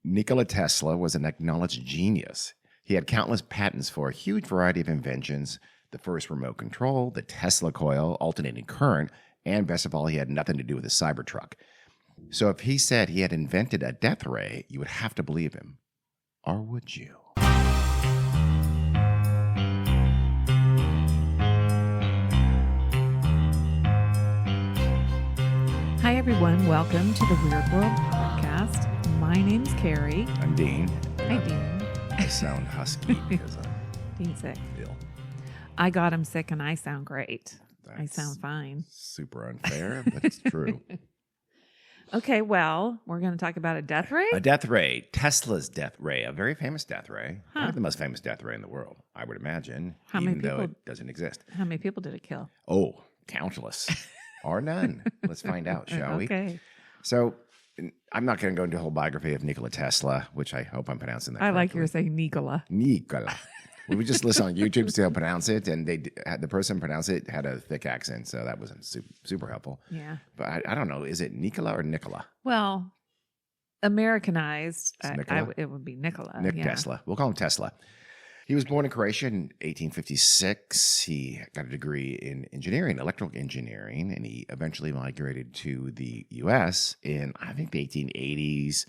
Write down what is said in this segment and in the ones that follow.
Nikola Tesla was an acknowledged genius. He had countless patents for a huge variety of inventions: the first remote control, the Tesla Coil, alternating current, and best of all, he had nothing to do with the Cybertruck. So if he said he had invented a death ray, you would have to believe him. Or would you? Hi, everyone. Welcome to the Weird World Podcast. My name's Carrie. I'm Dean. Hi, Dean. I sound husky because I'm Dean's sick. ill. I got him sick and I sound great. I That's sound fine. super unfair, but it's true. Okay, well, we're going to talk about a death ray? A death ray, Tesla's death ray, a very famous death ray. Huh. Probably the most famous death ray in the world, I would imagine, How many even though people- it doesn't exist. How many people did it kill? Oh, countless. Or none. Let's find out, shall we? Okay. So I'm not going to go into a whole biography of Nikola Tesla, which I hope I'm pronouncing that I like correctly. your saying Nikola. Nikola. We would just listen on YouTube to see how to pronounce it, and the person pronounced it had a thick accent, so that wasn't super helpful. Yeah. But I don't know, is it Nikola or Nikola? Well, Americanized, It's Nikola? it would be Nikola. Nick yeah. Tesla. We'll call him Tesla. He was born in Croatia in 1856. He got a degree in engineering, electrical engineering, and he eventually migrated to the U.S. in, I think, the 1880s.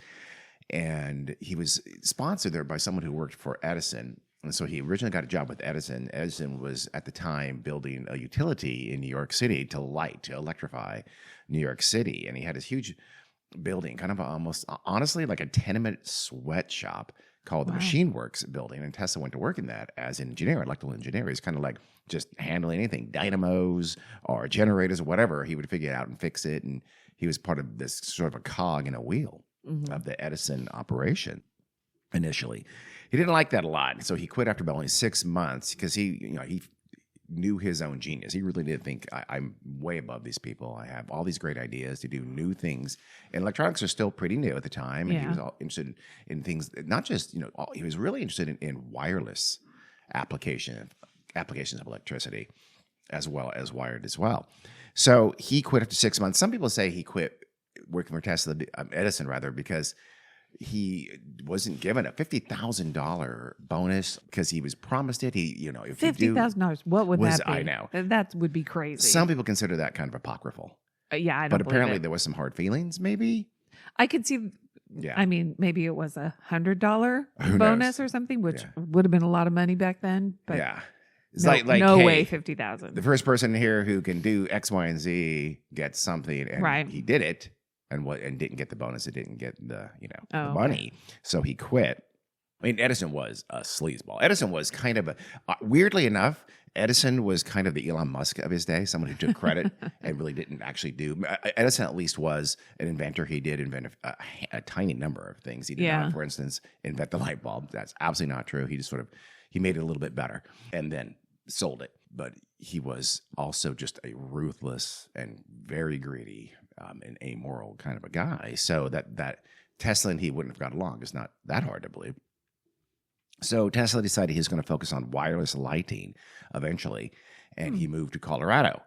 And he was sponsored there by someone who worked for Edison. And so he originally got a job with Edison. Edison was, at the time, building a utility in New York City to electrify New York City. And he had this huge building, kind of almost, honestly, like a tenement sweatshop called the Wow. Machine Works building. And Tesla went to work in that as an engineer, electrical engineer. He's kind of like just handling anything, dynamos or generators or whatever. He would figure it out and fix it. And he was part of this sort of a cog in a wheel of the Edison operation initially. He didn't like that a lot. So he quit after about only 6 months because he knew his own genius. He really did think, I'm way above these people. I have all these great ideas to do new things. And electronics are still pretty new at the time. And he Yeah. was all interested in things, not just, he was really interested in wireless applications of electricity as well as wired as well. So he quit after 6 months. Some people say he quit working for Edison rather, because he wasn't given a $50,000 bonus because he was promised it. If $50,000. What would that be? I know. That would be crazy. Some people consider that kind of apocryphal. Yeah, I don't But believe apparently it. there was some hard feelings, maybe. I could see. Yeah. I mean, maybe it was $100 Who bonus knows? or something, which Yeah. would have been a lot of money back then. But Yeah. It's no, like no hey, way 50,000. the first person here who can do X, Y, and Z gets something, and Right. he did it, and didn't get the bonus. It didn't get the Oh, the okay. money, so he quit. I mean, Edison was a sleazeball. Edison was kind of weirdly enough, Edison was kind of the Elon Musk of his day, someone who took credit and really didn't actually do. Edison at least was an inventor. He did invent a tiny number of things. He did Yeah. not, for instance, invent the light bulb. That's absolutely not true. He just he made it a little bit better and then sold it. But he was also just a ruthless and very greedy and amoral kind of a guy. So that Tesla and he wouldn't have got along. It's not that hard to believe. So Tesla decided he was going to focus on wireless lighting eventually, and he moved to Colorado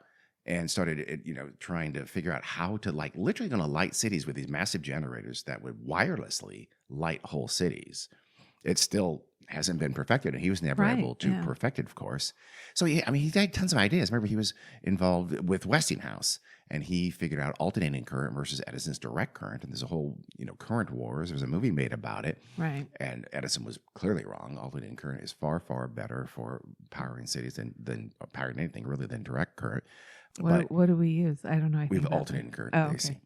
and started, trying to figure out how to literally going to light cities with these massive generators that would wirelessly light whole cities. It still hasn't been perfected, and he was never Right, able to yeah. perfect it, of course. So he had tons of ideas. Remember, he was involved with Westinghouse, and he figured out alternating current versus Edison's direct current. And there's a whole, current wars. There's a movie made about it. Right. And Edison was clearly wrong. Alternating current is far, far better for powering cities than powering anything really than direct current. What do we use? I don't know. We have alternating current, Oh, AC. okay.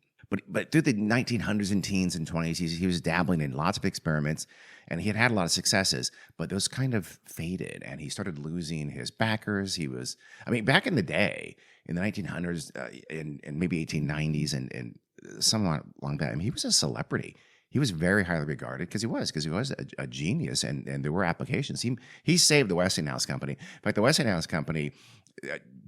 But through the 1900s and teens and 20s, he was dabbling in lots of experiments, and he had a lot of successes, but those kind of faded, and he started losing his backers. Back in the day, in the 1900s and maybe 1890s and somewhat along that, he was a celebrity. He was very highly regarded because he was a genius, and there were applications. He saved the Westinghouse Company. In fact, the Westinghouse Company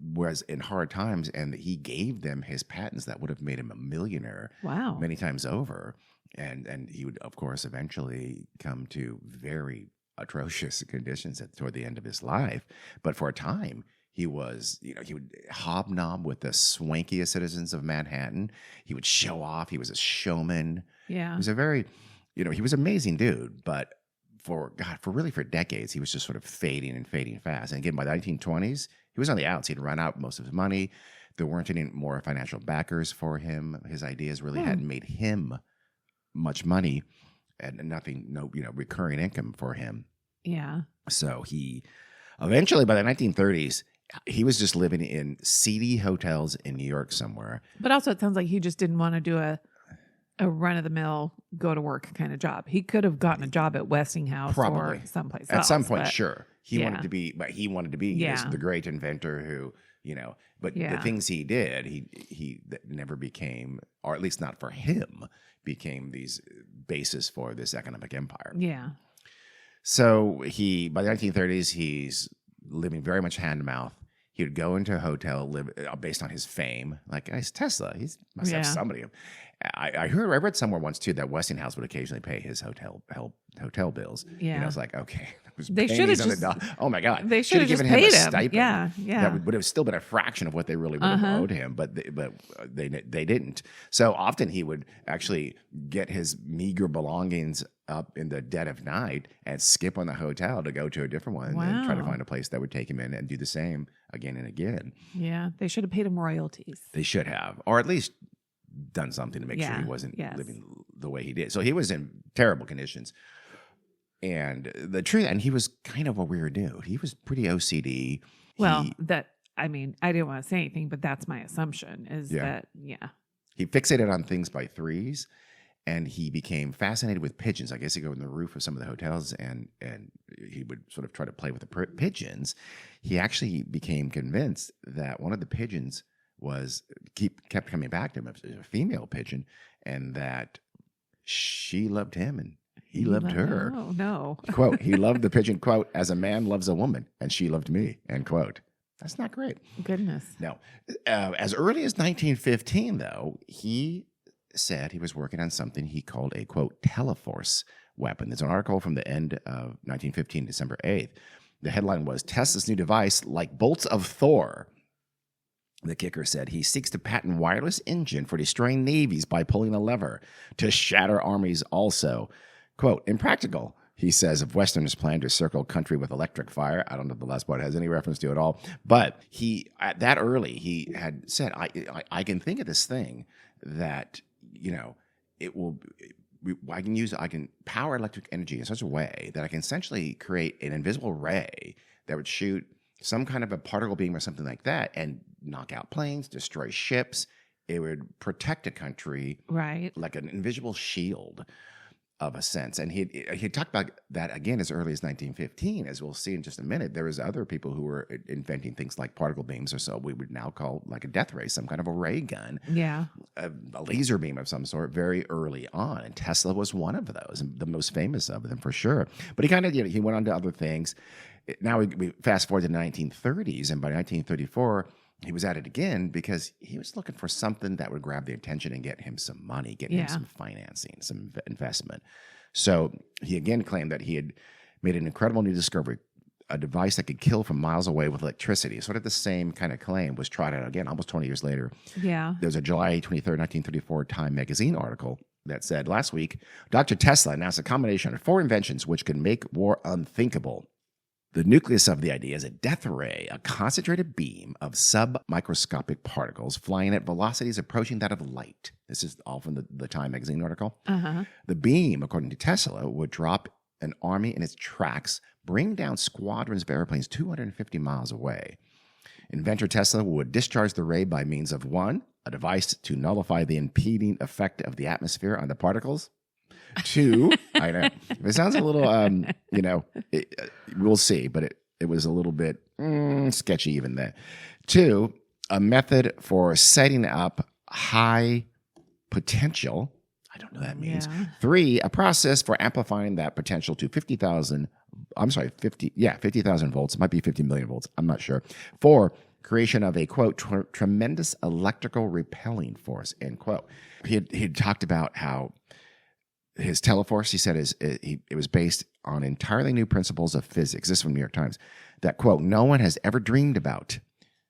was in hard times, and he gave them his patents that would have made him a millionaire Wow. many times over. And he would, of course, eventually come to very atrocious conditions toward the end of his life. But for a time, he was, he would hobnob with the swankiest citizens of Manhattan. He would show off. He was a showman. Yeah. He was a very he was an amazing dude, but for decades, he was just sort of fading and fading fast. And again, by the 1920s, he was on the outs. He'd run out most of his money. There weren't any more financial backers for him. His ideas really hadn't made him much money, and no recurring income for him. Yeah. So he eventually, by the 1930s, he was just living in seedy hotels in New York somewhere. But also, it sounds like he just didn't want to do a run-of-the-mill, go-to-work kind of job. He could have gotten a job at Westinghouse or someplace else. At some point, sure. He wanted to be the great inventor who, but the things he did, he never became, or at least not for him, became these basis for this economic empire. Yeah. So by the 1930s, he's living very much hand to mouth. He would go into a hotel, live based on his fame. Like, he's Tesla. He must have somebody. I read somewhere once too that Westinghouse would occasionally pay his hotel bills. Yeah, I was like, okay, they should have just. Oh my God, they should have given him a stipend. Yeah. That would have still been a fraction of what they really would have owed him, but they didn't. So often he would actually get his meager belongings up in the dead of night and skip on the hotel to go to a different one and try to find a place that would take him in and do the same again and again. Yeah, they should have paid him royalties. They should have, or at least done something to make sure he wasn't living the way he did. So he was in terrible conditions. And he was kind of a weird dude. He was pretty OCD. Well, I didn't want to say anything, but that's my assumption that. He fixated on things by threes, and he became fascinated with pigeons. I guess he'd go in the roof of some of the hotels and he would sort of try to play with the pigeons. He actually became convinced that one of the pigeons kept coming back to him. It was a female pigeon, and that she loved him and he loved her. Oh, no. Quote, he loved the pigeon, quote, as a man loves a woman, and she loved me, end quote. That's not great. Goodness. No. As early as 1915, though, he said he was working on something he called a, quote, teleforce weapon. There's an article from the end of 1915, December 8th. The headline was, Tesla's new device, like bolts of Thor. The kicker said he seeks to patent wireless engine for destroying navies by pulling a lever to shatter armies also. Quote, impractical, he says, if Westerners plan to circle country with electric fire. I don't know if the last part has any reference to it at all. But he had said, I can think of this thing that, I can power electric energy in such a way that I can essentially create an invisible ray that would shoot some kind of a particle beam or something like that and knock out planes, destroy ships. It would protect a country like an invisible shield of a sense. And he talked about that again as early as 1915, as we'll see in just a minute. There was other people who were inventing things like particle beams, or so we would now call like a death ray, some kind of a ray gun, a laser beam of some sort, very early on. And Tesla was one of those, and the most famous of them for sure. But he kind of he went on to other things. Now we fast forward to the 1930s, and by 1934, he was at it again because he was looking for something that would grab the attention and get him some money, get him some financing, some investment. So he again claimed that he had made an incredible new discovery, a device that could kill from miles away with electricity. Sort of the same kind of claim was tried out again almost 20 years later. Yeah. There's a July 23rd, 1934 Time magazine article that said, last week, Dr. Tesla announced a combination of 4 inventions which could make war unthinkable. The nucleus of the idea is a death ray, a concentrated beam of submicroscopic particles flying at velocities approaching that of light. This is all from the Time magazine article. The beam, according to Tesla, would drop an army in its tracks, bring down squadrons of airplanes 250 miles away. Inventor Tesla would discharge the ray by means of 1, a device to nullify the impeding effect of the atmosphere on the particles. 2, I know it sounds a little, we'll see, but it was a little bit sketchy even then. 2, a method for setting up high potential. I don't know what that means. 3, a process for amplifying that potential to 50,000 volts. It might be 50 million volts. I'm not sure. 4, creation of a, quote, tremendous electrical repelling force, end quote. He had talked about how his teleforce, he said, it was based on entirely new principles of physics. This is from New York Times. That, quote, no one has ever dreamed about.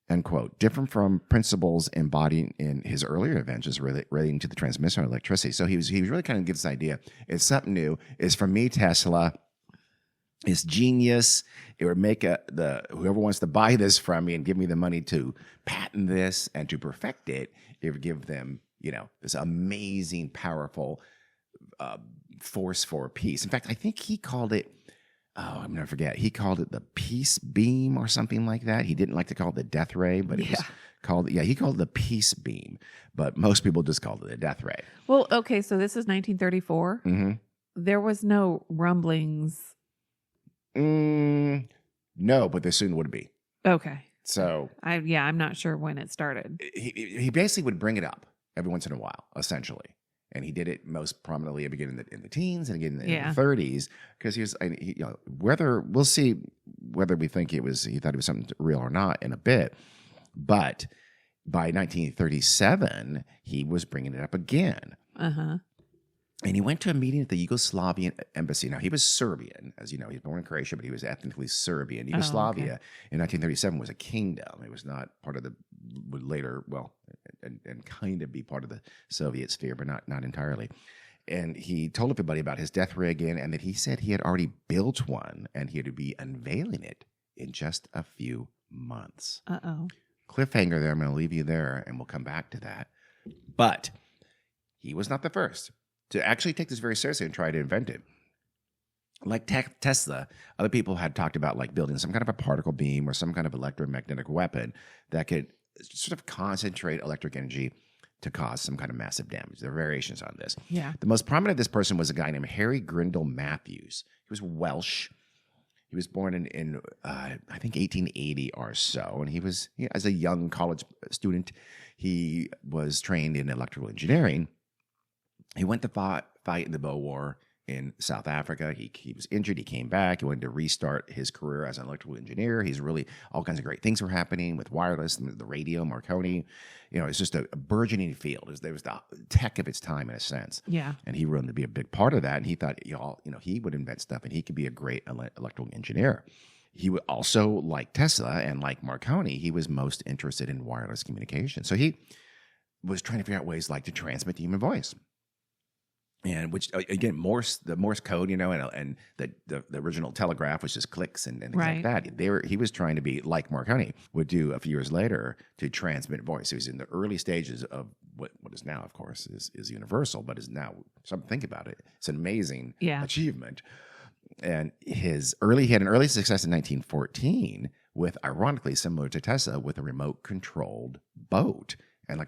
end quote, different from principles embodied in his earlier inventions relating to the transmission of electricity. So he was really kind of gives this idea. It's something new. It's from me, Tesla. It's genius. It would make whoever wants to buy this from me and give me the money to patent this and to perfect it, it would give them, this amazing, powerful force for peace. In fact, I think he called it, I'm going to forget. He called it the peace beam or something like that. He didn't like to call it the death ray, but it was called, he called it the peace beam. But most people just called it the death ray. Well, okay, so this is 1934. Mm-hmm. There was no rumblings. No, but there soon would be. Okay. So I'm not sure when it started. He basically would bring it up every once in a while, essentially. And he did it most prominently again in the teens and again in the 30s, because we'll see whether we think he thought it was something real or not in a bit. But by 1937, he was bringing it up again. Uh-huh. And he went to a meeting at the Yugoslavian embassy. Now, he was Serbian. As you know, he was born in Croatia, but he was ethnically Serbian. Yugoslavia in 1937 was a kingdom. It was not part of the, would later, and kind of be part of the Soviet sphere, but not entirely. And he told everybody about his death ray again, and that he said he had already built one, and he would be unveiling it in just a few months. Uh-oh. Cliffhanger there. I'm going to leave you there, and we'll come back to that. But he was not the first to actually take this very seriously and try to invent it. Like Tesla, other people had talked about like building some kind of a particle beam or some kind of electromagnetic weapon that could sort of concentrate electric energy to cause some kind of massive damage. There are variations on this. Yeah. The most prominent of this person was a guy named Harry Grindle Matthews. He was Welsh. He was born in I think 1880 or so, and he was as a young college student, he was trained in electrical engineering. He went to fight in the Boer War in South Africa. He was injured. He came back. He wanted to restart his career as an electrical engineer. He's really, all kinds of great things were happening with wireless, the radio, Marconi. It's just a burgeoning field. There was the tech of its time in a sense. Yeah. And he wanted to be a big part of that. And he thought, he would invent stuff and he could be a great electrical engineer. He would also, like Tesla and like Marconi, he was most interested in wireless communication. So he was trying to figure out ways like to transmit the human voice. And which again, the Morse code, and the original telegraph was just clicks and things like that. He was trying to be like Marconi would do a few years later to transmit voice. He was in the early stages of what is now, of course, is universal, but is now. So think about it; it's an amazing achievement. And he had an early success in 1914 with, ironically, similar to Tesla, with a remote controlled boat and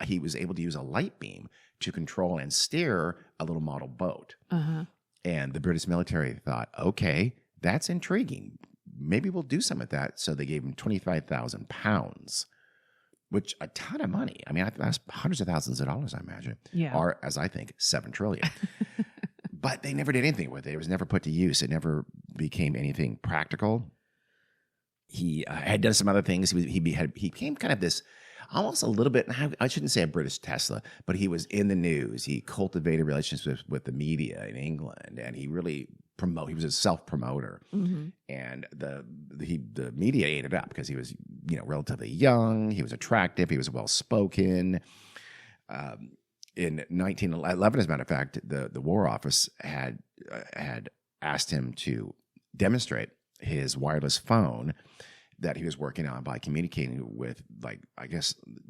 he was able to use a light beam to control and steer a little model boat. Uh-huh. And the British military thought, okay, that's intriguing. Maybe we'll do some of that. So they gave him 25,000 pounds, which a ton of money. I mean, that's hundreds of thousands of dollars, I imagine. Yeah. Or, as I think, 7 trillion. But they never did anything with it. It was never put to use. It never became anything practical. He had done some other things. He became kind of this, almost a little bit, I shouldn't say a British Tesla, but he was in the news. He cultivated relationships with the media in England, and he really he was a self-promoter. Mm-hmm. And the media ate it up because he was, relatively young. He was attractive. He was well-spoken. In 1911, as a matter of fact, the War Office had asked him to demonstrate his wireless phone that he was working on by communicating with,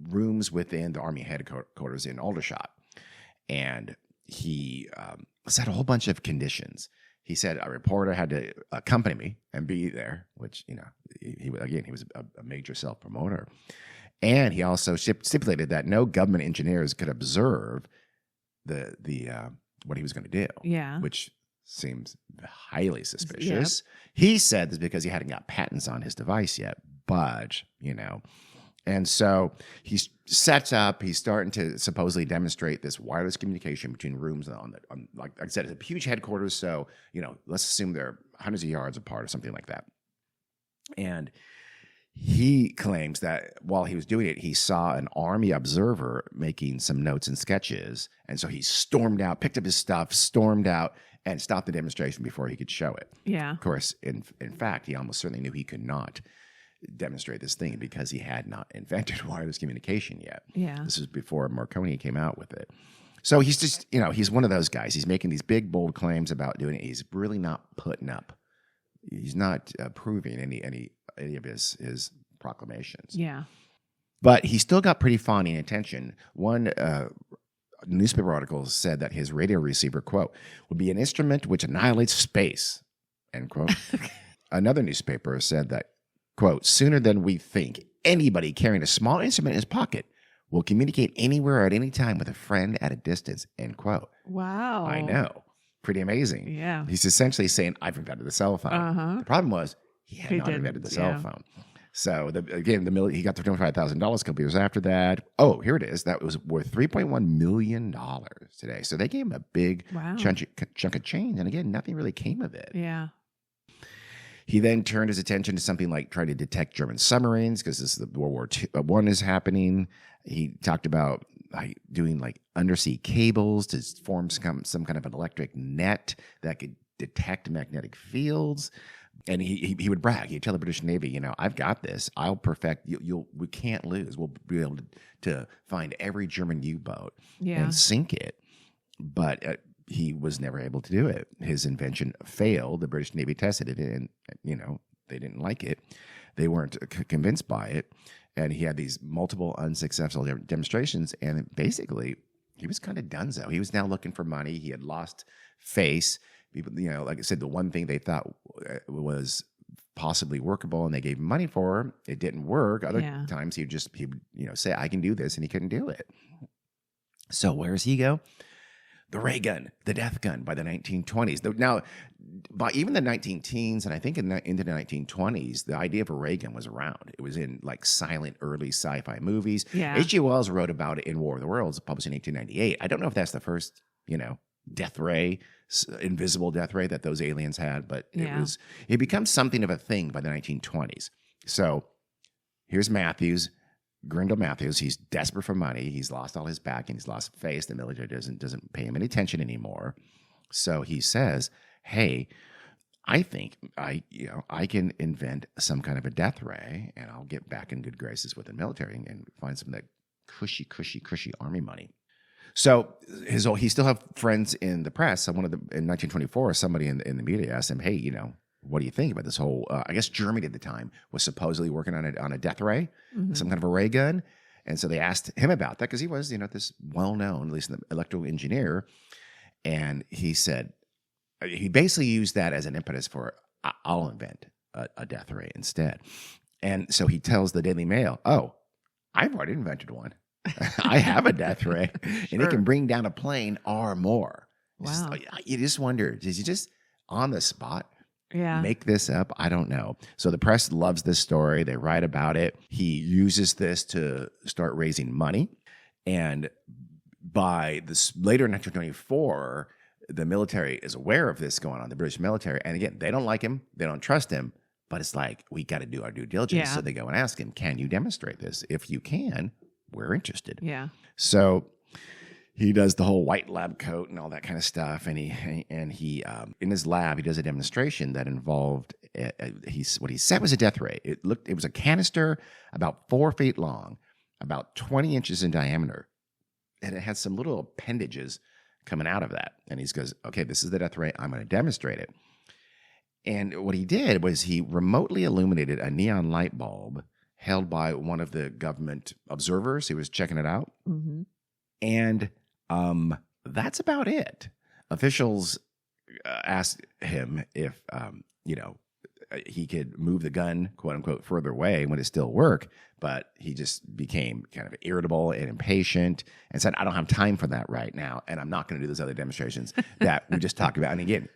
rooms within the Army headquarters in Aldershot. And he set a whole bunch of conditions. He said a reporter had to accompany me and be there, which, he was a major self-promoter. And he also stipulated that no government engineers could observe the what he was going to do. Yeah. Which seems highly suspicious. Yep. He said this because he hadn't got patents on his device yet, but, And so he sets up, he's starting to supposedly demonstrate this wireless communication between rooms like I said, it's a huge headquarters. So, let's assume they're hundreds of yards apart or something like that. And he claims that while he was doing it, he saw an Army observer making some notes and sketches. And so he stormed out, picked up his stuff, stormed out, and stopped the demonstration before he could show it. Yeah. Of course, in fact, he almost certainly knew he could not demonstrate this thing because he had not invented wireless communication yet. Yeah. This was before Marconi came out with it. So he's just, he's one of those guys. He's making these big, bold claims about doing it. He's really not putting up. He's not proving any of his proclamations. Yeah. But he still got pretty fawning attention. One newspaper article said that his radio receiver, quote, would be an instrument which annihilates space, end quote. Another newspaper said that, quote, sooner than we think, anybody carrying a small instrument in his pocket will communicate anywhere at any time with a friend at a distance, end quote. Wow. I know. Pretty amazing. Yeah. He's essentially saying, I've invented the cell phone. Uh-huh. The problem was he had not invented the cell phone. So, he got the $25,000 a couple years after that. Oh, here it is. That was worth $3.1 million today. So they gave him a big chunk of change. And again, nothing really came of it. Yeah. He then turned his attention to something like trying to detect German submarines because this is the World War I is happening. He talked about doing like undersea cables to form some kind of an electric net that could detect magnetic fields. And he would brag. He'd tell the British Navy, I've got this. I'll perfect. We can't lose. We'll be able to find every German U-boat and sink it. But he was never able to do it. His invention failed. The British Navy tested it, and they didn't like it. They weren't convinced by it, and he had these multiple unsuccessful demonstrations. And basically, he was kind of donezo. He was now looking for money. He had lost face. People, like I said, the one thing they thought was possibly workable and they gave him money for, it didn't work. Other times he would say, I can do this, and he couldn't do it. So where does he go? The ray gun, the death gun by the 1920s. Now, by even the 19-teens, and I think into the 1920s, the idea of a ray gun was around. It was in like silent early sci-fi movies. Yeah. H.G. Wells wrote about it in War of the Worlds, published in 1898. I don't know if that's the first, death ray, invisible death ray that those aliens had, but it becomes something of a thing by the 1920s. So here's Grindle Matthews. He's desperate for money. He's lost all his back and he's lost face. The military doesn't pay him any attention anymore. So he says, hey, I think I can invent some kind of a death ray and I'll get back in good graces with the military and find some of that cushy army money. So he still have friends in the press. In 1924, somebody in the media asked him, hey, what do you think about this whole, I guess Germany at the time was supposedly working on a death ray, some kind of a ray gun. And so they asked him about that because he was, this well-known, at least an electrical engineer. And he said, he basically used that as an impetus for, I'll invent a death ray instead. And so he tells the Daily Mail, oh, I've already invented one. I have a death ray, and it can bring down a plane or more. Wow. You just wonder, did he just on the spot make this up? I don't know. So the press loves this story. They write about it. He uses this to start raising money. And by this later in 1924, the military is aware of this going on, the British military. And again, they don't like him. They don't trust him. But it's like, we got to do our due diligence. So they go and ask him, can you demonstrate this? If you can, we're interested. Yeah. So he does the whole white lab coat and all that kind of stuff. And he in his lab, he does a demonstration that involved, what he said was a death ray. It was a canister about 4 feet long, about 20 inches in diameter. And it had some little appendages coming out of that. And he goes, okay, this is the death ray. I'm going to demonstrate it. And what he did was he remotely illuminated a neon light bulb held by one of the government observers. He was checking it out. Mm-hmm. And that's about it. Officials asked him if, he could move the gun, quote unquote, further away. Would it still work? But he just became kind of irritable and impatient and said, I don't have time for that right now. And I'm not going to do those other demonstrations that we just talked about. And again,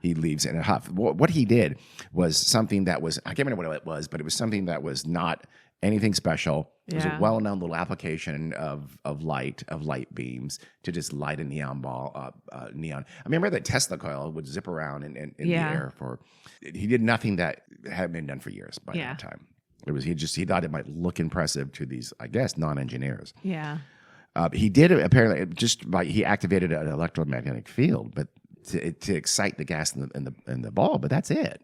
he leaves in a huff. What he did was something that was, I can't remember what it was, but it was something that was not anything special. It was a well-known little application of light beams to just light a neon ball, neon. I remember that Tesla coil would zip around in the air he did nothing that hadn't been done for years by that time. It was, he thought it might look impressive to these, I guess, non-engineers. Yeah. He did apparently he activated an electromagnetic field, but to excite the gas in the ball, but that's it.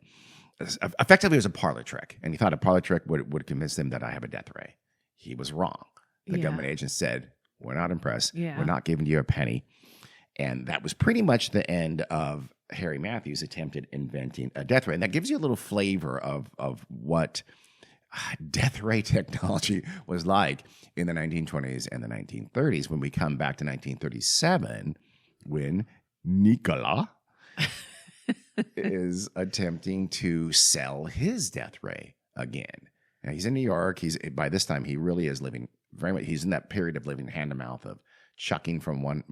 effectively, it was a parlor trick. And he thought a parlor trick would convince him that I have a death ray. He was wrong. The government agent said, we're not impressed. Yeah. We're not giving you a penny. And that was pretty much the end of Harry Matthews' attempted inventing a death ray. And that gives you a little flavor of what death ray technology was like in the 1920s and the 1930s. When we come back to 1937, when Nikola is attempting to sell his death ray again. Now, he's in New York. By this time, he really is living very much. He's in that period of living hand to mouth, of chucking from one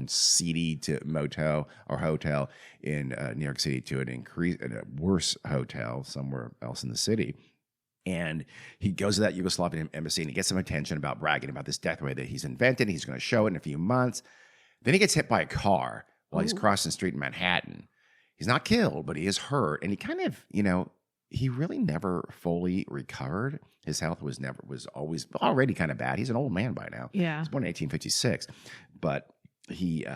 seedy to motel or hotel in New York City to a worse hotel somewhere else in the city. And he goes to that Yugoslavian embassy and he gets some attention about bragging about this death ray that he's invented. He's going to show it in a few months. Then he gets hit by a car while he's crossing the street in Manhattan. He's not killed, but he is hurt. And he kind of, he really never fully recovered. His health was always already kind of bad. He's an old man by now. Yeah. He's born in 1856. But he,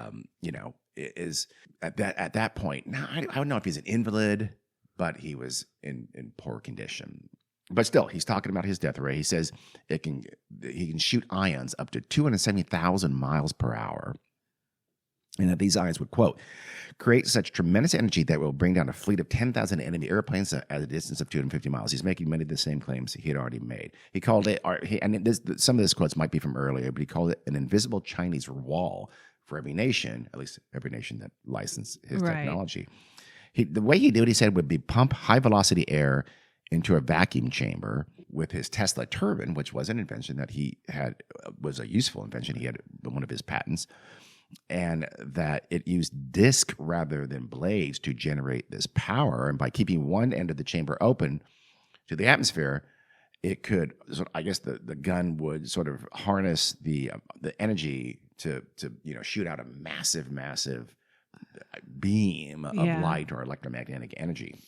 is at that point. Now, I don't know if he's an invalid, but he was in poor condition. But still, he's talking about his death ray. He says he can shoot ions up to 270,000 miles per hour. And that these ions would, quote, create such tremendous energy that will bring down a fleet of 10,000 enemy airplanes at a distance of 250 miles. He's making many of the same claims he had already made. He called it, some of this quotes might be from earlier, but he called it an invisible Chinese wall for every nation, at least every nation that licensed his technology. The way he did it, he said, would be pump high-velocity air into a vacuum chamber with his Tesla turbine, which was an invention that he had, was a useful invention. He had one of his patents. And that it used disc rather than blades to generate this power. And by keeping one end of the chamber open to the atmosphere, it could, I guess the gun would sort of harness the energy to shoot out a massive beam of light or electromagnetic energy.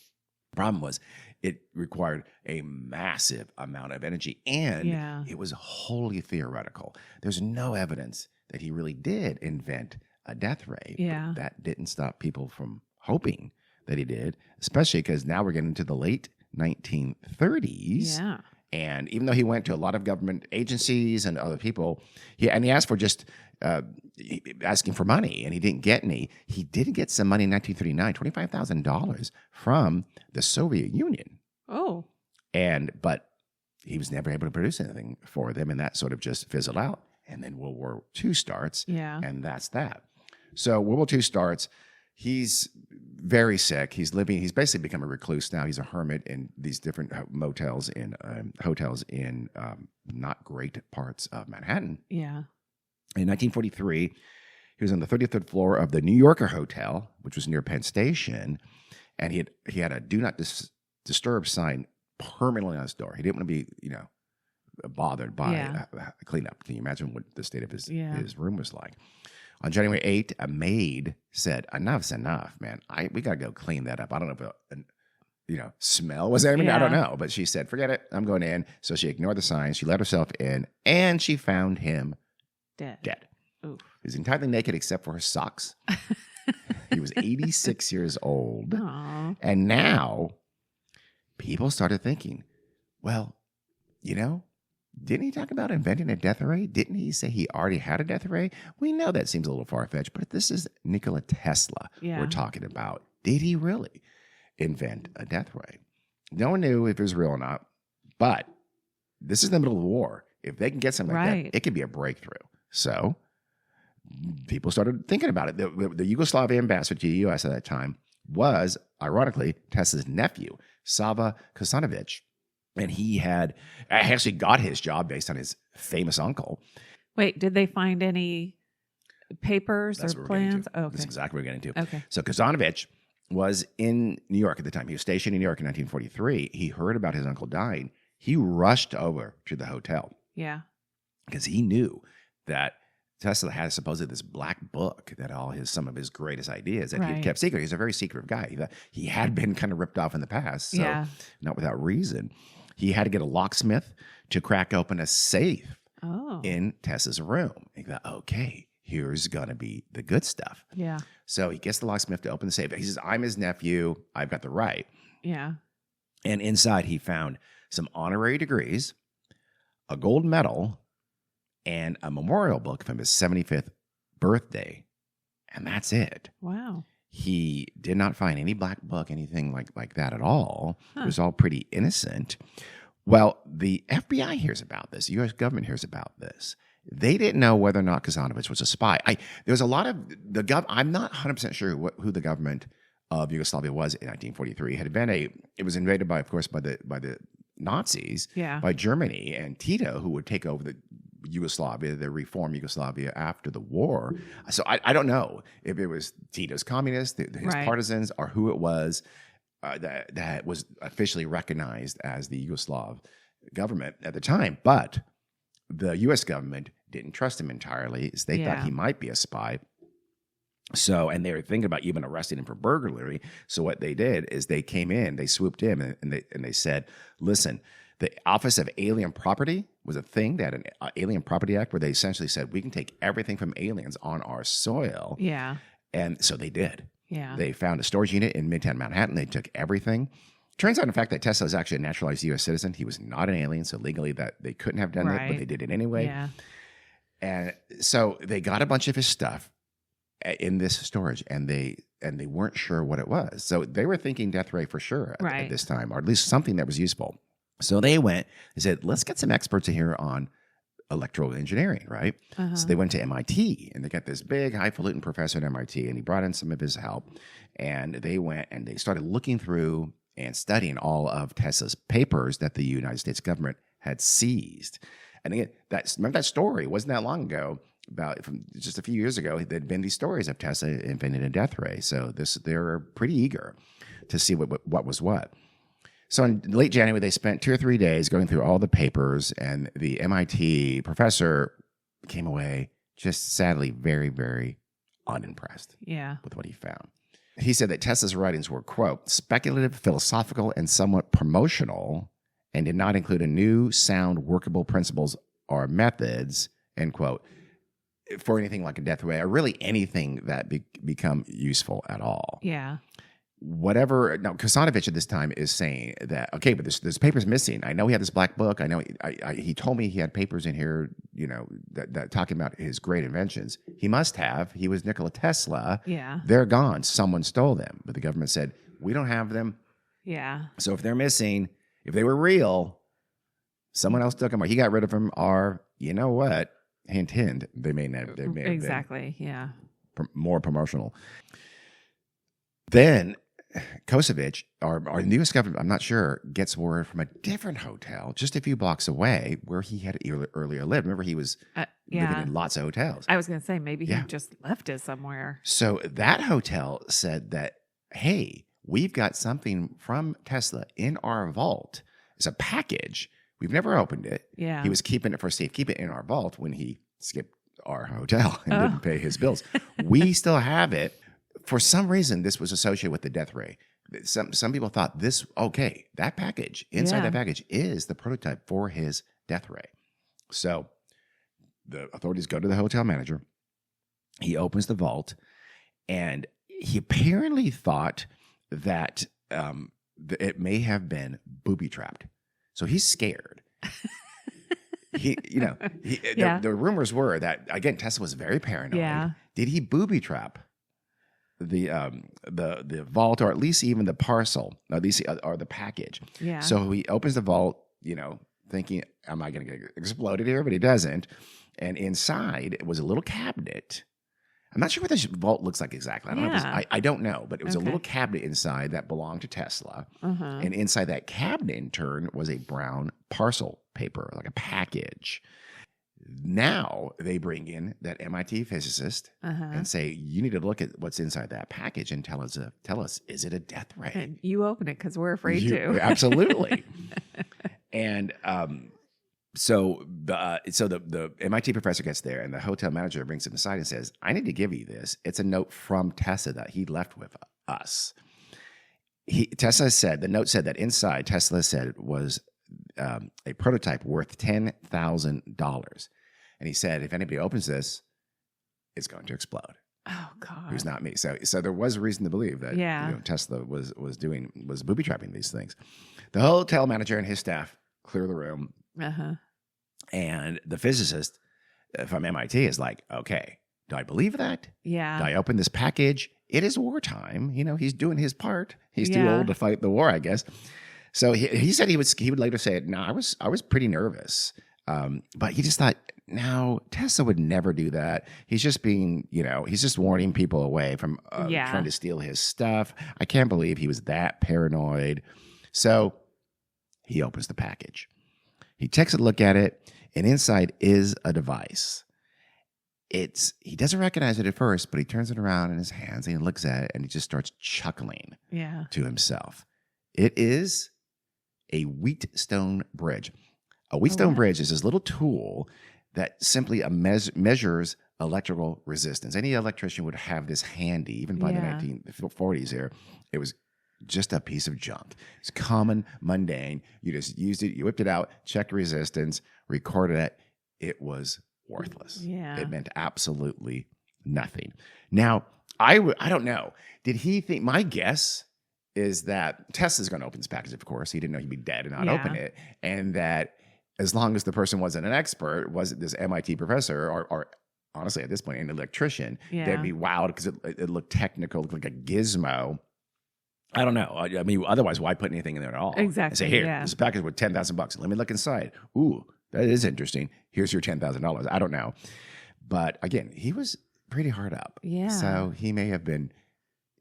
The problem was it required a massive amount of energy, and it was wholly theoretical. There's no evidence that he really did invent a death ray. Yeah. But that didn't stop people from hoping that he did, especially because now we're getting into the late 1930s. Yeah. And even though he went to a lot of government agencies and other people, he asked for just asking for money, and he didn't get any. He did get some money in 1939, $25,000 from the Soviet Union. Oh. But he was never able to produce anything for them, and that sort of just fizzled out. And then World War II starts, and that's that. So World War II starts. He's very sick. He's basically become a recluse now. He's a hermit in these different hotels in not great parts of Manhattan. Yeah. In 1943, he was on the 33rd floor of the New Yorker Hotel, which was near Penn Station, and he had a "Do Not Disturb" sign permanently on his door. He didn't want to be, bothered by cleanup. Can you imagine what the state of his room was like? On January 8th, a maid said, "Enough's enough, man. We got to go clean that up." I don't know if smell was there. I don't know. But she said, "Forget it. I'm going in." So she ignored the signs. She let herself in, and she found him dead. Oof. He was entirely naked except for his socks. He was 86 years old. Aww. And now people started thinking, well, didn't he talk about inventing a death ray? Didn't he say he already had a death ray? We know that seems a little far-fetched, but this is Nikola Tesla we're talking about. Did he really invent a death ray? No one knew if it was real or not, but this is the middle of the war. If they can get something like that, it could be a breakthrough. So people started thinking about it. The Yugoslavian ambassador to the U.S. at that time was, ironically, Tesla's nephew, Sava Kosanovic. And he had actually got his job based on his famous uncle. Wait, did they find any papers or plans? Oh, okay. That's exactly what we're getting to. Okay. So Kosanovic was in New York at the time. He was stationed in New York in 1943. He heard about his uncle dying. He rushed over to the hotel. Yeah. Because he knew that Tesla had supposedly this black book that some of his greatest ideas that he had kept secret. He's a very secretive guy. He had been kind of ripped off in the past, so not without reason. He had to get a locksmith to crack open a safe in Tesla's room. He thought, okay, here's going to be the good stuff. Yeah. So he gets the locksmith to open the safe. He says, "I'm his nephew. I've got the right." Yeah. And inside, he found some honorary degrees, a gold medal, and a memorial book from his 75th birthday. And that's it. Wow. He did not find any black book, anything like that at all. It was all pretty innocent. Well, the FBI hears about this. The U.S. government hears about this. They didn't know whether or not Kasanovich was a spy. There's a lot of I'm not 100% sure who the government of Yugoslavia was in 1943. It was invaded by the Nazis, by Germany and Tito, who would take over the Yugoslavia, the reform Yugoslavia after the war. So I don't know if it was Tito's communists, his partisans, or who it was that was officially recognized as the Yugoslav government at the time. But the U.S. government didn't trust him entirely, as they thought he might be a spy. So, and they were thinking about even arresting him for burglary. So what they did is they came in, they swooped in, and they said, listen, the Office of Alien Property was a thing. They had an Alien Property Act where they essentially said, we can take everything from aliens on our soil. Yeah. And so they did. Yeah. They found a storage unit in Midtown Manhattan. They took everything. Turns out, in fact, that Tesla is actually a naturalized U.S. citizen. He was not an alien, so legally that they couldn't have done that, but they did it anyway. Yeah. And so they got a bunch of his stuff in this storage, and they weren't sure what it was. So they were thinking death ray for sure at this time, or at least something that was useful. So they said, let's get some experts in here on electrical engineering, right? So they went to MIT, and they got this big highfalutin professor at MIT, and he brought in some of his help. And they went and they started looking through and studying all of Tesla's papers that the United States government had seized. And again, remember that story? It wasn't that long ago. Just a few years ago, there'd been these stories of Tesla invented a death ray. So they were pretty eager to see what was what. So in late January, they spent 2 or 3 days going through all the papers, and the MIT professor came away just sadly very, very unimpressed with what he found. He said that Tesla's writings were, quote, speculative, philosophical, and somewhat promotional, and did not include a new, sound, workable principles or methods, end quote, for anything like a death ray, or really anything that become useful at all. Yeah. Whatever. Now, Kasanovich at this time is saying that, okay, but there's papers missing. I know he had this black book. I know he told me he had papers in here, that talking about his great inventions. He must have. He was Nikola Tesla. Yeah. They're gone. Someone stole them. But the government said, we don't have them. Yeah. So if they're missing, if they were real, someone else took them, or he got rid of them, or you know what? Hint, hint. They may have exactly. Yeah. More promotional. Then Kosovich, or the U.S. government, I'm not sure, gets word from a different hotel just a few blocks away where he had earlier lived. Remember, he was living in lots of hotels. I was going to say, maybe he just left it somewhere. So that hotel said that, hey, we've got something from Tesla in our vault. It's a package. We've never opened it. Yeah. He was keeping it for safe, keep it in our vault when he skipped our hotel and didn't pay his bills. We still have it. For some reason, this was associated with the death ray. Some people thought that package, inside that package, is the prototype for his death ray. So the authorities go to the hotel manager. He opens the vault, and he apparently thought that it may have been booby-trapped. So he's scared. The rumors were that, again, Tesla was very paranoid. Yeah. Did he booby-trap the vault, or at least even the parcel, or the package? Yeah. So he opens the vault, thinking, am I going to get exploded here? But he doesn't. And inside was a little cabinet. I'm not sure what this vault looks like exactly. I don't know, but it was a little cabinet inside that belonged to Tesla. And inside that cabinet, in turn, was a brown parcel paper, like a package. Now they bring in that MIT physicist and say, you need to look at what's inside that package and tell us, is it a death ray? And you open it because we're afraid to. Absolutely. And So the MIT professor gets there, and the hotel manager brings him aside and says, I need to give you this. It's a note from Tesla that he left with us. The note said that inside, Tesla said it was a prototype worth $10,000. And he said, if anybody opens this, it's going to explode. Oh God. It was not me. So there was reason to believe that Tesla was booby trapping these things. The hotel manager and his staff clear the room. And the physicist from MIT is like, okay, do I believe that? Yeah. Do I open this package? It is wartime. He's doing his part. He's too old to fight the war, I guess. So he said he would later say it. No, I was pretty nervous. But he just thought, no, Tesla would never do that. He's just being, he's just warning people away from trying to steal his stuff. I can't believe he was that paranoid. So he opens the package. He takes a look at it, and inside is a device. He doesn't recognize it at first, but he turns it around in his hands and he looks at it and he just starts chuckling to himself. It is a Wheatstone bridge. A Wheatstone bridge is this little tool that simply measures electrical resistance. Any electrician would have this handy, even by the 1940s here. It was just a piece of junk. It's common, mundane. You just used it, you whipped it out, checked resistance, recorded it. It was worthless. Yeah. It meant absolutely nothing. Now, I don't know. Did he think, my guess is that Tesla's going to open this package, of course. He didn't know he'd be dead and not open it. And that as long as the person wasn't an expert, wasn't this MIT professor or honestly at this point an electrician, they'd be wowed because it looked technical, looked like a gizmo. I don't know. I mean, otherwise, why put anything in there at all? Exactly. Say, here, this package with $10,000. Let me look inside. Ooh, that is interesting. Here's your $10,000. I don't know. But again, he was pretty hard up. Yeah. So he may have been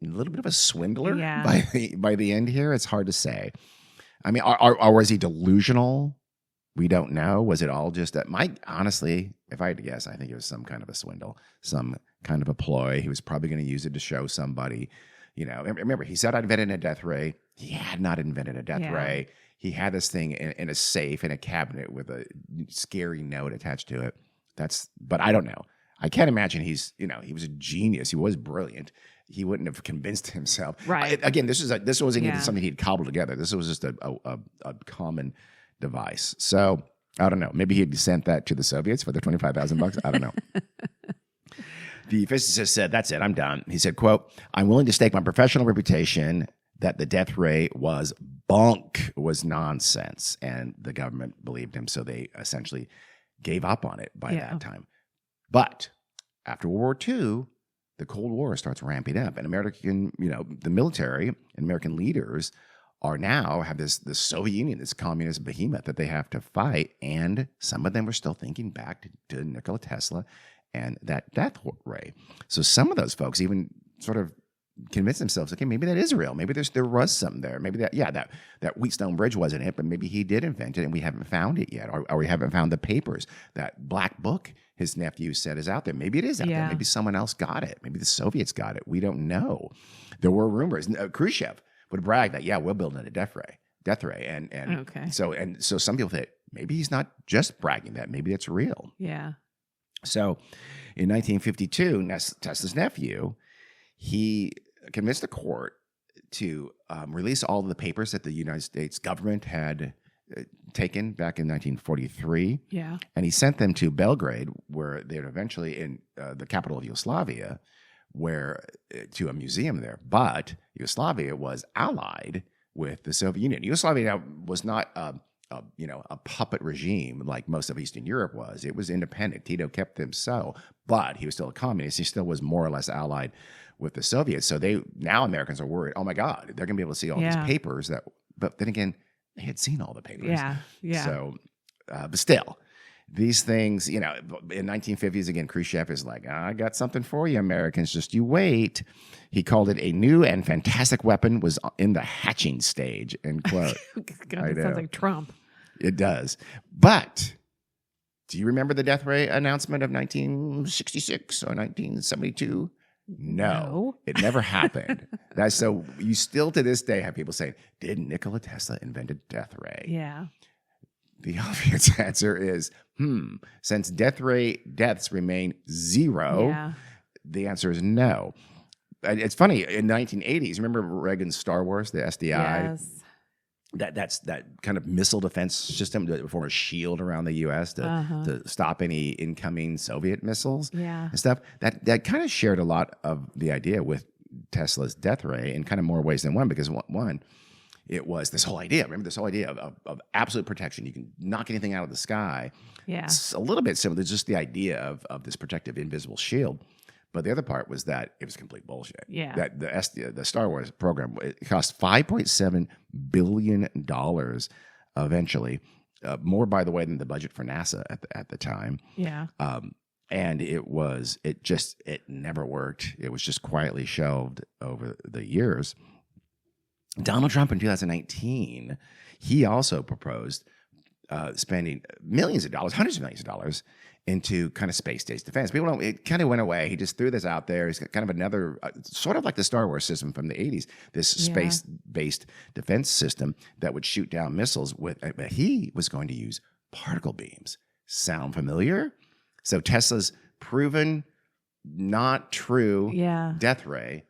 a little bit of a swindler by the end here. It's hard to say. I mean, or was he delusional? We don't know. Was it all just that? Honestly, if I had to guess, I think it was some kind of a swindle, some kind of a ploy. He was probably going to use it to show somebody. Remember, he said I invented a death ray. He had not invented a death ray. He had this thing in a safe in a cabinet with a scary note attached to it. But I don't know. I can't imagine he was a genius. He was brilliant. He wouldn't have convinced himself. Right. Again, this wasn't even something he'd cobbled together. This was just a common device. So I don't know. Maybe he'd sent that to the Soviets for the $25,000. I don't know. The physicist said, that's it, I'm done. He said, quote, I'm willing to stake my professional reputation that the death ray was bunk, was nonsense. And the government believed him, so they essentially gave up on it by that time. But after World War II, the Cold War starts ramping up. And the military and American leaders have this Soviet Union, this communist behemoth that they have to fight. And some of them were still thinking back to Nikola Tesla and that death ray. So some of those folks even sort of convinced themselves, okay, maybe that is real. Maybe there was something there. Maybe that Wheatstone bridge wasn't it, but maybe he did invent it and we haven't found it yet. Or we haven't found the papers. That black book his nephew said is out there. Maybe it is out there. Maybe someone else got it. Maybe the Soviets got it. We don't know. There were rumors. Khrushchev would brag that, we're building a death ray. And so some people think maybe he's not just bragging that. Maybe it's real. Yeah. So in 1952, Tesla's nephew, he convinced the court to release all of the papers that the United States government had taken back in 1943. Yeah. And he sent them to Belgrade, where they're eventually in the capital of Yugoslavia, to a museum there. But Yugoslavia was allied with the Soviet Union. Yugoslavia was not a puppet regime like most of Eastern Europe was. It was independent. Tito kept them so, but he was still a communist. He still was more or less allied with the Soviets. So now Americans are worried, oh my God, they're going to be able to see all these papers but then again, they had seen all the papers. Yeah. Yeah. So, but still, these things, in 1950s, again, Khrushchev is like, I got something for you, Americans. Just you wait. He called it a new and fantastic weapon was in the hatching stage, end quote. God, that sounds like Trump. It does. But do you remember the death ray announcement of 1966 or 1972? No. It never happened. So you still to this day have people saying, did Nikola Tesla invent a death ray? Yeah. The obvious answer is, since deaths remain zero, the answer is no. It's funny, in the 1980s, remember Reagan's Star Wars, the SDI? Yes. that's that kind of missile defense system to form a shield around the U.S. to stop any incoming Soviet missiles and stuff. That kind of shared a lot of the idea with Tesla's death ray in kind of more ways than one, because one, it was this whole idea. Remember this whole idea of absolute protection. You can knock anything out of the sky. Yeah, it's a little bit similar to just the idea of this protective invisible shield. But the other part was that it was complete bullshit. Yeah. That the Star Wars program, it cost $5.7 billion eventually, more, by the way, than the budget for NASA at the time. Yeah. And it never worked. It was just quietly shelved over the years. Donald Trump in 2019, he also proposed spending millions of dollars, hundreds of millions of dollars, into kind of space-based defense. People don't, it kind of went away. He just threw this out there. He's got kind of another, sort of like the Star Wars system from the 80s, this space-based defense system that would shoot down missiles with, but he was going to use particle beams. Sound familiar? So Tesla's proven not true death ray,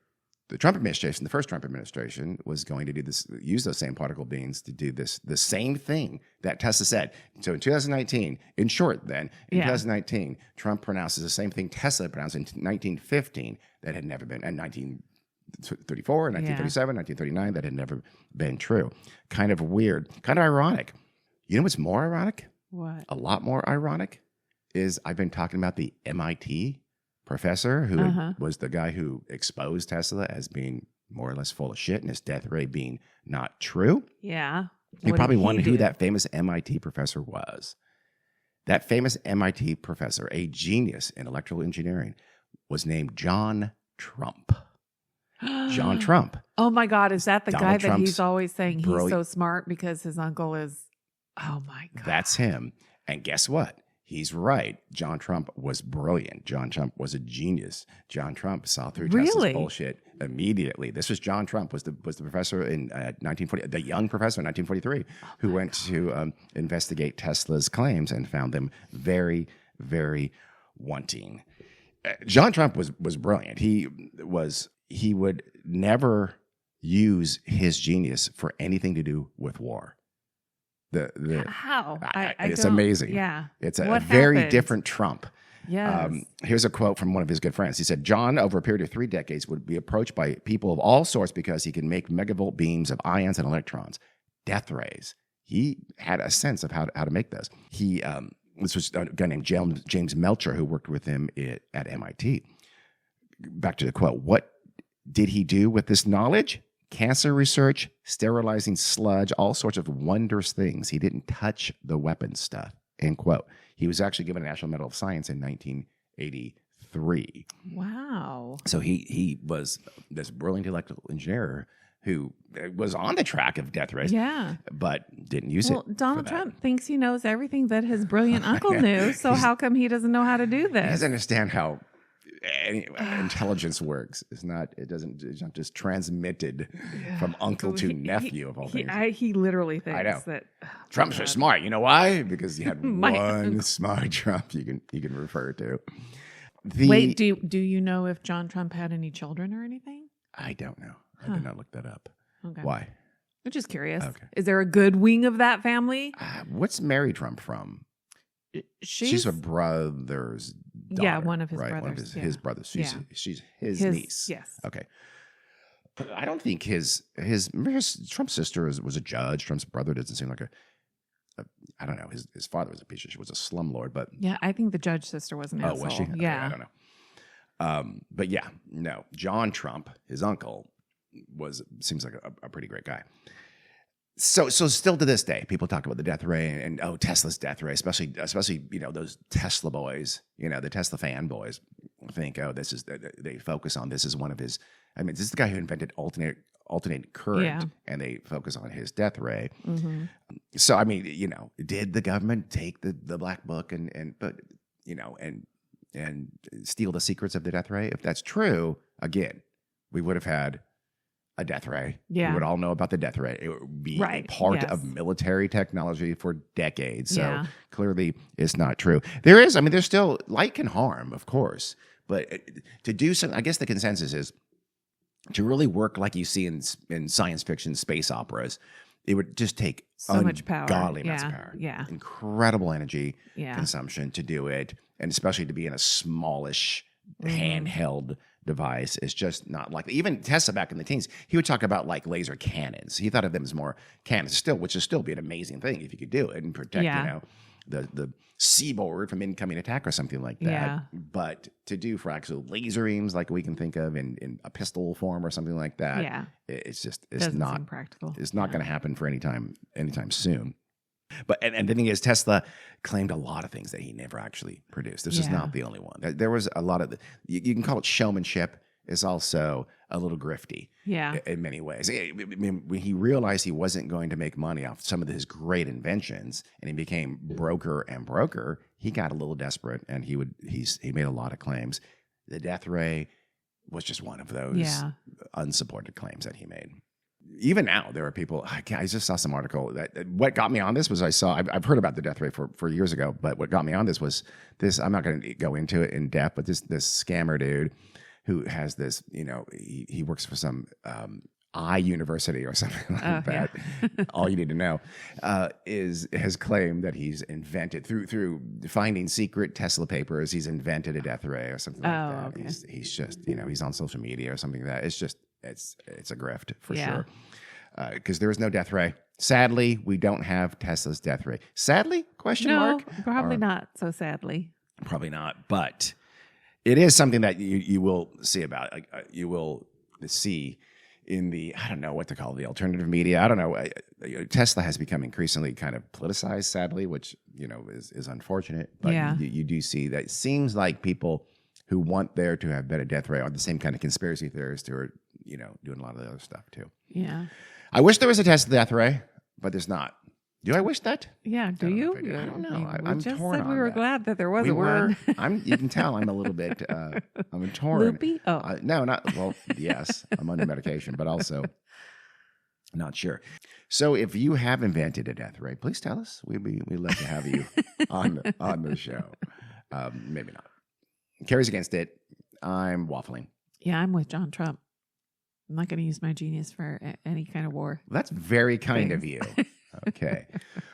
the Trump administration, the first Trump administration, was going to do this, use those same particle beams to do this, the same thing that Tesla said. So in 2019, in short, then, in 2019, Trump pronounces the same thing Tesla pronounced in 1915 that had never been, and 1934, 1937, 1939, that had never been true. Kind of weird, kind of ironic. You know what's more ironic? What? A lot more ironic is I've been talking about the MIT professor who was the guy who exposed Tesla as being more or less full of shit and his death ray being not true. Yeah. You probably wondered who that famous MIT professor was. That famous MIT professor, a genius in electrical engineering, was named John Trump. John Trump. Oh my God. Is that the Donald guy that he's always saying he's so smart because his uncle is, oh my God. That's him. And guess what? He's right. John Trump was brilliant. John Trump was a genius. John Trump saw through Tesla's bullshit immediately. This was John Trump, was the professor in 1940, the young professor in 1943, who went to investigate Tesla's claims and found them very, very wanting. John Trump was brilliant. He would never use his genius for anything to do with war. How? It's amazing. Yeah. It's a very different Trump. Yes. Here's a quote from one of his good friends. He said, John, over a period of 3 decades, would be approached by people of all sorts because he can make megavolt beams of ions and electrons, death rays. He had a sense of how to make those. This was a guy named James Melcher who worked with him at MIT. Back to the quote. What did he do with this knowledge? Cancer research, sterilizing sludge, all sorts of wondrous things. He didn't touch the weapons stuff, end quote. He was actually given a National Medal of Science in 1983. Wow. So he was this brilliant electrical engineer who was on the track of death rays, but didn't use it. Well, Donald Trump thinks he knows everything that his brilliant uncle knew, so how come he doesn't know how to do this? He doesn't understand how intelligence works. It's not just transmitted from uncle to nephew of all things. He literally thinks that Trump's so smart. You know why? Because you had one smart Trump you can refer to. Wait, do you know if John Trump had any children or anything? I don't know. I did not look that up. Okay. Why? I'm just curious. Okay. Is there a good wing of that family? What's Mary Trump from? She's a brother's daughter. Yeah, one of his brothers. One of his brothers. She's his niece. Yes. Okay. I don't think his Trump's sister was a judge. Trump's brother doesn't seem like I don't know. His father was a piece of shit. Was a slumlord, but yeah, I think the judge sister was an asshole. Was she? Okay, yeah, I don't know. But yeah, no. John Trump, his uncle, seems like a pretty great guy. So still to this day, people talk about the death ray and Tesla's death ray, especially those Tesla boys, the Tesla fanboys think they focus on this as one of his. I mean, this is the guy who invented alternating current, and they focus on his death ray. Mm-hmm. So I mean, did the government take the black book and steal the secrets of the death ray? If that's true, again, we would have had a death ray. Yeah. We would all know about the death ray. It would be part of military technology for decades. So clearly it's not true. There's still light can harm, of course, but to do something, I guess the consensus is to really work like you see in science fiction space operas it would just take so much power. Ungodly amounts of power. Yeah. Incredible energy Yeah. consumption to do it. And especially to be in a smallish handheld device is just not likely. Even Tesla back in the teens, he would talk about like laser cannons. He thought of them as more cannons still, which would still be an amazing thing if you could do it and protect, the seaboard from incoming attack or something like that. Yeah. But to do for actual laser beams like we can think of in a pistol form or something like that, it's doesn't not seem practical. It's not going to happen for anytime soon. But and the thing is, Tesla claimed a lot of things that he never actually produced. This is not the only one. There was a lot of you can call it showmanship. It's also a little grifty, in many ways. I mean, when he realized he wasn't going to make money off some of his great inventions, and he became broker, he got a little desperate, and he made a lot of claims. The death ray was just one of those unsupported claims that he made. Even now, there are people. I just saw some article that what got me on this was I've heard about the death ray for years ago, but what got me on this was this. I'm not going to go into it in depth, but this scammer dude who has this, he works for some university or something like that. All you need to know has claimed that he's invented through finding secret Tesla papers. He's invented a death ray or something like that. Okay. He's just he's on social media or something like that. It's just it's a grift for sure. Because there is no death ray. Sadly, we don't have Tesla's death ray. Sadly? Question mark? Probably not so sadly. Probably not, but it is something that you will see about. You will see in the, I don't know what to call the alternative media. I don't know. Tesla has become increasingly kind of politicized, sadly, which is unfortunate. But you do see that it seems like people who want there to have been a death ray are the same kind of conspiracy theorists who are doing a lot of the other stuff too. Yeah. I wish there was a Tesla death ray, but there's not. Do I wish that? Yeah. Do you? I don't know. I'm just torn said on we were that. glad that there was a word. You can tell I'm a little bit. I'm torn. Loopy? Oh, no, not well. Yes, I'm under medication, but also not sure. So, if you have invented a death ray, please tell us. We'd love to have you on the show. Maybe not. Carrie's against it. I'm waffling. Yeah, I'm with John Trump. I'm not going to use my genius for any kind of war. That's very kind of you. Okay.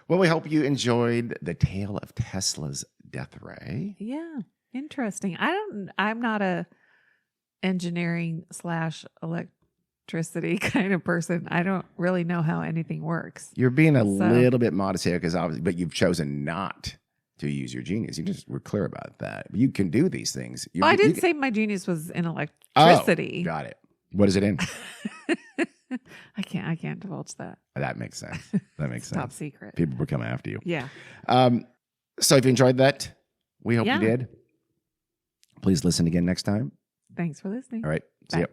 Well, we hope you enjoyed the tale of Tesla's death ray. Yeah. Interesting. I'm not a engineering / electricity kind of person. I don't really know how anything works. You're being a little bit modest here but you've chosen not to use your genius. You just were clear about that. You can do these things. I didn't say my genius was in electricity. Oh, got it. What is it in? I can't divulge that. That makes sense. Top secret. People will come after you. Yeah. So if you enjoyed that, we hope you did. Please listen again next time. Thanks for listening. All right. See Bye. ya.